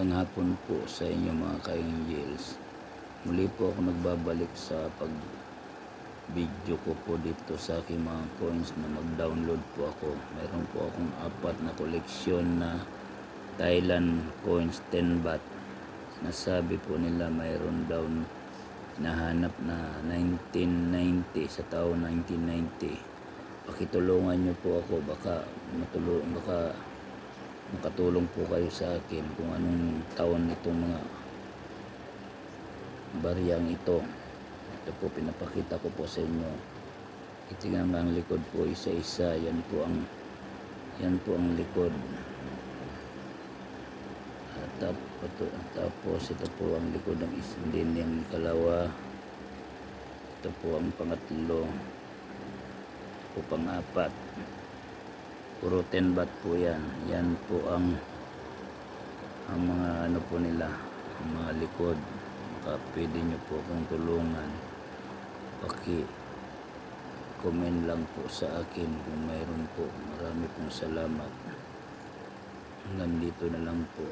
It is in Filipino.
Magandang hapon po sa inyo mga ka-angels. Muli po ako nagbabalik sa pag-video ko po dito sa aking mga coins na mag-download po ako. Meron po akong 4 na koleksyon na Thailand coins 10 baht. Nasabi po nila mayroon daw nahanap na 1990 sa taon 1990. Pakitulungan nyo po ako, baka makatulong po kayo sa akin kung anong taon nitong mga bariyang ito. Ito po pinapakita ko po sa inyo. Itingnan nga ang likod po isa-isa. Yan po ang likod. Tapos ito po ang likod ng din yung kalawa. Ito po ang pangatlo. Ito po pang-apat. Puro 10 baht po yan. Yan po ang mga ano po nila, ang mga likod. Baka pwede nyo po akong tulungan. Comment lang po sa akin kung mayroon po. Marami pong salamat. Hanggang dito na lang po.